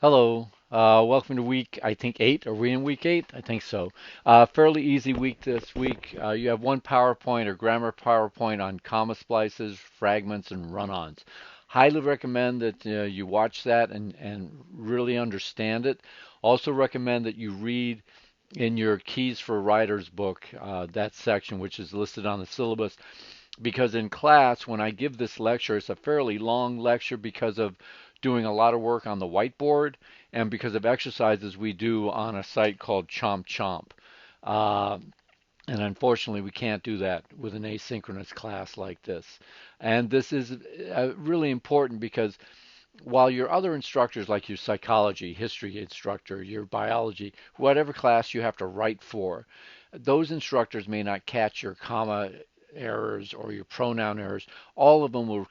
Hello. Welcome to week, I think, 8. Are we in week 8? I think so. Fairly easy week this week. You have one PowerPoint or grammar PowerPoint on comma splices, fragments, and run-ons. Highly recommend that you watch that and really understand it. Also recommend that you read in your Keys for Writers book, that section, which is listed on the syllabus, because in class, when I give this lecture, it's a fairly long lecture because of doing a lot of work on the whiteboard and because of exercises we do on a site called Chomp Chomp. Uh, and unfortunately, we can't do that with an asynchronous class like this. And this is really important because while your other instructors, like your psychology, history instructor, your biology, whatever class you have to write for, those instructors may not catch your comma errors or your pronoun errors. All of them will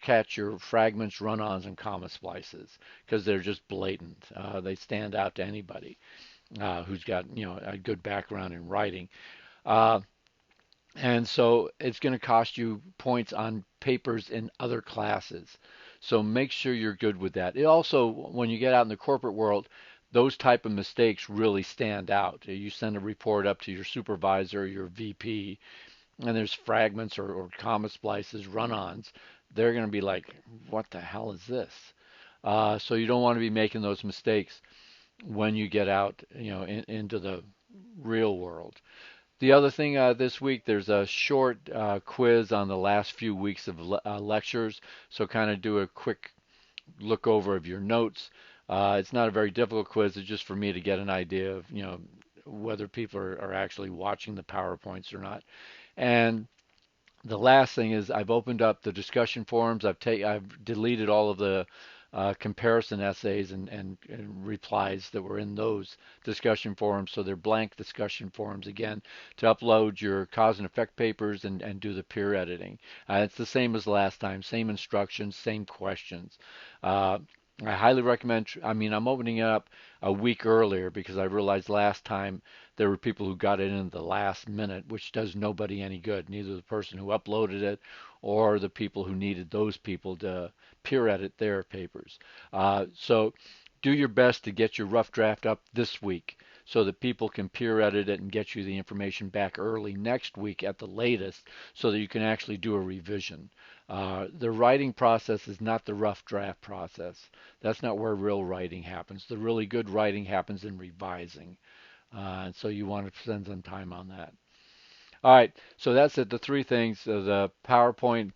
catch your fragments, run-ons, and comma splices because they're just blatant. They stand out to anybody who's got a good background in writing. Uh, and so it's going to cost you points on papers in other classes. So make sure you're good with that. It also, when you get out in the corporate world, those type of mistakes really stand out. You send a report up to your supervisor, your VP, and there's fragments or comma splices, run-ons. They're going to be like, what the hell is this? So you don't want to be making those mistakes when you get out, into the real world. The other thing this week, there's a short quiz on the last few weeks of lectures. So kind of do a quick look over of your notes. It's not a very difficult quiz. It's just for me to get an idea of, whether people are actually watching the PowerPoints or not. And the last thing is I've opened up the discussion forums. I've deleted all of the comparison essays and replies that were in those discussion forums. So they're blank discussion forums again to upload your cause and effect papers and do the peer editing. It's the same as last time, same instructions, same questions. Uh, I highly recommend. I'm opening it up a week earlier because I realized last time there were people who got it in the last minute, which does nobody any good, neither the person who uploaded it or the people who needed those people to peer edit their papers. So do your best to get your rough draft up this week so that people can peer edit it and get you the information back early next week at the latest so that you can actually do a revision. The writing process is not the rough draft process. That's not where real writing happens. The really good writing happens in revising. And so you want to spend some time on that. All right, so that's it. The three things: the PowerPoint,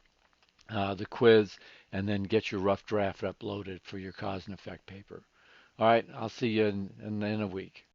the quiz, and then get your rough draft uploaded for your cause and effect paper. All right, I'll see you in a week.